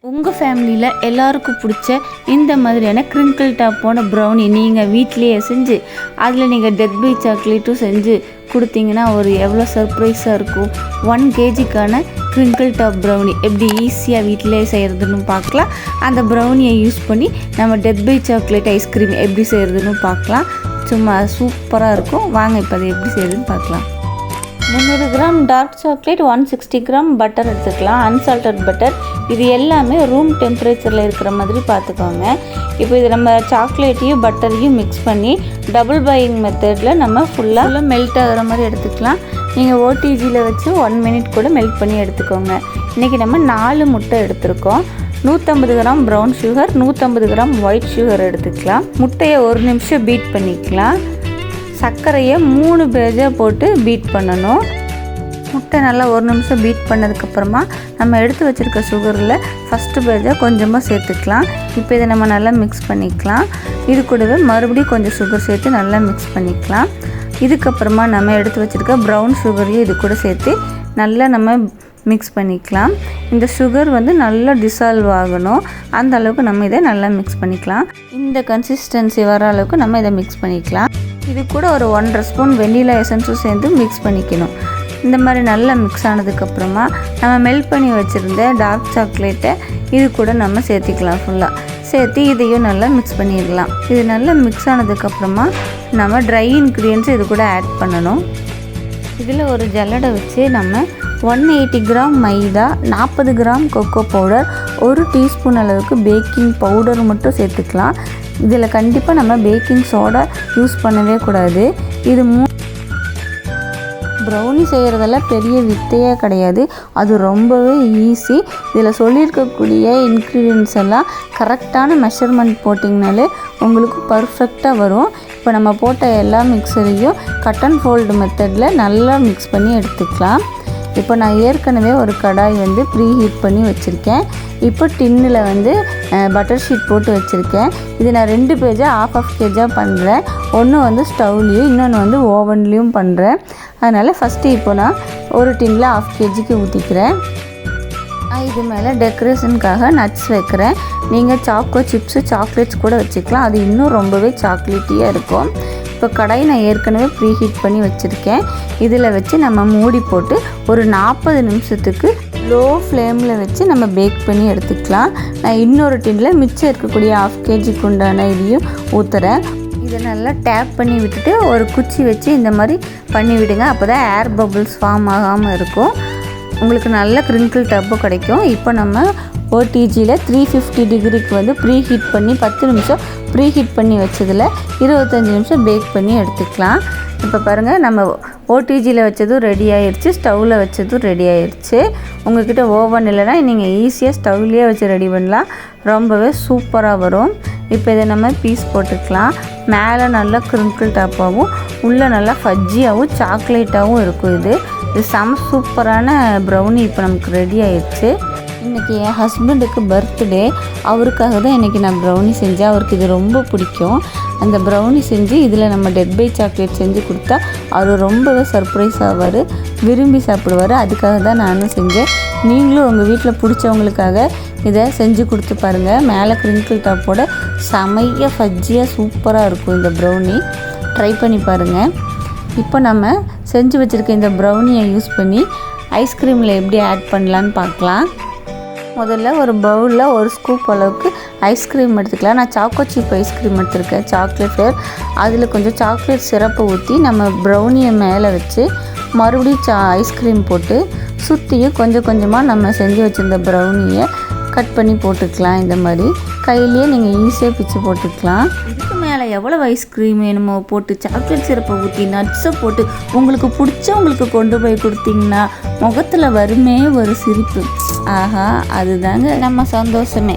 உங்கள் ஃபேமிலியில் எல்லாருக்கும் பிடிச்ச இந்த மாதிரியான crinkle டாப்போட ப்ரௌனி நீங்கள் வீட்டிலேயே செஞ்சு அதில் நீங்கள் டெத் பை சாக்லேட்டும் செஞ்சு கொடுத்தீங்கன்னா ஒரு எவ்வளோ சர்ப்ரைஸாக இருக்கும். 1 kgக்கான crinkle டாப் ப்ரௌனி எப்படி ஈஸியாக வீட்டிலே செய்கிறதுன்னு பார்க்கலாம். அந்த ப்ரௌனியை யூஸ் பண்ணி நம்ம டெத் பை சாக்லேட் ஐஸ்கிரீம் எப்படி செய்கிறதுன்னு பார்க்கலாம். சும்மா சூப்பராக இருக்கும். வாங்க இப்போ அதை எப்படி செய்கிறதுன்னு பார்க்கலாம். 300 gram dark chocolate, 160 gram butter எடுத்துக்கலாம். Unsalted butter. இது எல்லாமே ரூம் டெம்பரேச்சரில் இருக்கிற மாதிரி பார்த்துக்கோங்க. இப்போ இது நம்ம சாக்லேட்டையும் பட்டரையும் மிக்ஸ் பண்ணி டபுள் பாயிங் மெத்தடில் நம்ம ஃபுல்லாக மெல்ட் ஆகிற மாதிரி எடுத்துக்கலாம். நீங்கள் ஓடிஜியில் வச்சு 1 மினிட் கூட மெல்ட் பண்ணி எடுத்துக்கோங்க. இன்றைக்கி நம்ம 4 முட்டை எடுத்துருக்கோம். 150 gram brown sugar, 150 gram white sugar எடுத்துக்கலாம். முட்டையை 1 நிமிஷம் பீட் பண்ணிக்கலாம். சர்க்கரையை 3 பேஜாக போட்டு பீட் பண்ணணும். முட்டை நல்லா 1 நிமிஷம் பீட் பண்ணதுக்கப்புறமா நம்ம எடுத்து வச்சுருக்க சுகரில் ஃபஸ்ட்டு பேஜாக கொஞ்சமாக சேர்த்துக்கலாம். இப்போ இதை நம்ம நல்லா மிக்ஸ் பண்ணிக்கலாம். இது கூடவே மறுபடியும் கொஞ்சம் சுகர் சேர்த்து நல்லா மிக்ஸ் பண்ணிக்கலாம். இதுக்கப்புறமா நம்ம எடுத்து வச்சுருக்க ப்ரௌன் சுகரையும் இது கூட சேர்த்து நல்லா நம்ம மிக்ஸ் பண்ணிக்கலாம். இந்த சுகர் நல்லா டிசால்வ் ஆகணும். அந்த அளவுக்கு நம்ம இதை நல்லா மிக்ஸ் பண்ணிக்கலாம். இந்த கன்சிஸ்டன்சி வர அளவுக்கு நம்ம இதை மிக்ஸ் பண்ணிக்கலாம். இது கூட ஒரு 1.5 ஸ்பூன் வெண்ணிலா எசன்ஸும் சேர்ந்து மிக்ஸ் பண்ணிக்கணும். இந்த மாதிரி நல்லா மிக்ஸ் ஆனதுக்கப்புறமா நம்ம மெல்ட் பண்ணி வச்சுருந்த டார்க் சாக்லேட்டை இது கூட நம்ம சேர்த்திக்கலாம். ஃபுல்லாக சேர்த்து இதையும் நல்லா மிக்ஸ் பண்ணிடலாம். இது நல்லா மிக்ஸ் ஆனதுக்கப்புறமா நம்ம ட்ரை இன்க்ரீடியன்ட்ஸ் இது கூட ஆட் பண்ணணும். இதில் ஒரு ஜல்லடை வச்சு நம்ம 180 கிராம் மைதா, 40 கிராம் கொக்கோ பவுடர், 1 டீஸ்பூன் அளவுக்கு பேக்கிங் பவுடர் மட்டும் சேர்த்துக்கலாம். இதில் கண்டிப்பாக நம்ம பேக்கிங் சோடா யூஸ் பண்ணவே கூடாது. இது ப்ரௌனி செய்கிறதெல்லாம் பெரிய வித்தையே கிடையாது. அது ரொம்பவே ஈஸி. இதில் சொல்லியிருக்கக்கூடிய இன்க்ரீடியன்ட்ஸ் எல்லாம் கரெக்டான மெஷர்மெண்ட் போட்டிங்கனாலே உங்களுக்கு பர்ஃபெக்டாக வரும். இப்போ நம்ம போட்ட எல்லா மிக்சரையும் கட் அண்ட் ஃபோல்டு மெத்தடில் நல்லா மிக்ஸ் பண்ணி எடுத்துக்கலாம். இப்போ நான் ஏற்கனவே ஒரு கடாய் ப்ரீ ஹீட் பண்ணி வச்சுருக்கேன். இப்போ டின்னில் பட்டர் ஷீட் போட்டு வச்சுருக்கேன். இது நான் 2 பேஜாக ½ கேஜாக பண்ணுறேன். ஒன்று ஸ்டவ்லேயும் இன்னொன்று ஓவன்லேயும் பண்ணுறேன். அதனால் ஃபஸ்ட்டு இப்போ நான் ஒரு டின்னில் ½ கேஜிக்கு ஊற்றிக்கிறேன். இது மேலே டெக்கரேஷனுக்காக நட்ஸ் வைக்கிறேன். நீங்கள் சாக்கோ சிப்ஸு சாக்லேட்ஸ் கூட வச்சுக்கலாம். அது இன்னும் ரொம்பவே சாக்லேட்டியாக இருக்கும். இப்போ கடாய் நான் ஏற்கனவே ப்ரீ ஹீட் பண்ணி வச்சுருக்கேன். இதில் வச்சு நம்ம மூடி போட்டு ஒரு 40 நிமிஷத்துக்கு லோ ஃப்ளேமில் வச்சு நம்ம பேக் பண்ணி எடுத்துக்கலாம். நான் இன்னொரு டின்னில் மிச்சம் இருக்கக்கூடிய ½ கேஜிக்கு உண்டான இதையும் ஊற்றுறேன். இதை நல்லா டேப் பண்ணி விட்டுட்டு ஒரு குச்சி வச்சு இந்த மாதிரி பண்ணி விடுங்க. அப்போ தான் ஏர் பபுள்ஸ் ஃபார்ம் ஆகாமல் இருக்கும். உங்களுக்கு நல்ல crinkle டப்பு கிடைக்கும். இப்போ நம்ம ஓடிஜியில் 350 டிகிரிக்கு ப்ரீ ஹீட் பண்ணி 10 நிமிஷம் ப்ரீ ஹீட் பண்ணி வச்சதில் 25 நிமிஷம் பேக் பண்ணி எடுத்துக்கலாம். இப்போ பாருங்கள், நம்ம ஓடிஜியில் வச்சதும் ரெடி ஆயிடுச்சு, ஸ்டவ்வில் வச்சதும் ரெடி ஆயிடுச்சு. உங்கள்கிட்ட ஓவன் இல்லைனா நீங்கள் ஈஸியாக ஸ்டவ்லேயே வச்சு ரெடி பண்ணலாம். ரொம்பவே சூப்பராக வரும். இப்போ இதை நம்ம பீஸ் போட்டுக்கலாம். மேலே நல்லா crinkle டாப்பாகவும் உள்ளே நல்லா ஃபஜ்ஜியாகவும் சாக்லேட்டாகவும் இருக்கும். இது செம சூப்பரான ப்ரௌனி இப்போ நமக்கு ரெடி ஆயிடுச்சு. இன்றைக்கி என் ஹஸ்பண்டுக்கு பர்த்டே. அவருக்காக தான் இன்றைக்கி நான் ப்ரௌனி செஞ்சேன். அவருக்கு இது ரொம்ப பிடிக்கும். அந்த ப்ரௌனி செஞ்சு இதில் நம்ம டெட் பை சாக்லேட் செஞ்சு கொடுத்தா அவர் ரொம்பவே சர்ப்ரைஸ் ஆவார், விரும்பி சாப்பிடுவார். அதுக்காக தான் நானும் செஞ்சேன். நீங்களும் உங்கள் வீட்டில் பிடிச்சவங்களுக்காக இதை செஞ்சு கொடுத்து பாருங்கள். மேலே crinkle டாப்போட செமையாக ஃபஜ்ஜியாக சூப்பராக இருக்கும் இந்த ப்ரௌனி. ட்ரை பண்ணி பாருங்கள். இப்போ நம்ம செஞ்சு வச்சுருக்க இந்த ப்ரௌனியை யூஸ் பண்ணி ஐஸ்கிரீமில் எப்படி ஆட் பண்ணலான்னு பார்க்கலாம். முதல்ல ஒரு பவுலில் 1 ஸ்கூப் அளவுக்கு ஐஸ்கிரீம் எடுத்துக்கலாம். நான் சாக்கோ சிப் ஐஸ்கிரீம் எடுத்துருக்கேன், சாக்லேட் ஃப்ளேவர். அதில் கொஞ்சம் சாக்லேட் சிரப்பை ஊற்றி நம்ம ப்ரௌனியை மேலே வச்சு மறுபடியும் ஐஸ்கிரீம் போட்டு சுற்றியும் கொஞ்சம் கொஞ்சமாக நம்ம செஞ்சு வச்சுருந்த ப்ரௌனியை கட் பண்ணி போட்டுக்கலாம். இந்த மாதிரி கையிலேயே நீங்கள் ஈஸியாக பிச்சு போட்டுக்கலாம். இதுக்கு மேலே எவ்வளோ ஐஸ்கிரீம் வேணுமோ போட்டு சாக்லேட் சிரப்பை ஊற்றி நட்ஸை போட்டு உங்களுக்கு பிடிச்சவங்களுக்கு கொண்டு போய் கொடுத்தீங்கன்னா முகத்தில் வருமே ஒரு சிரிப்பு. ஆஹா, அதுதாங்க நம்ம சந்தோஷமே.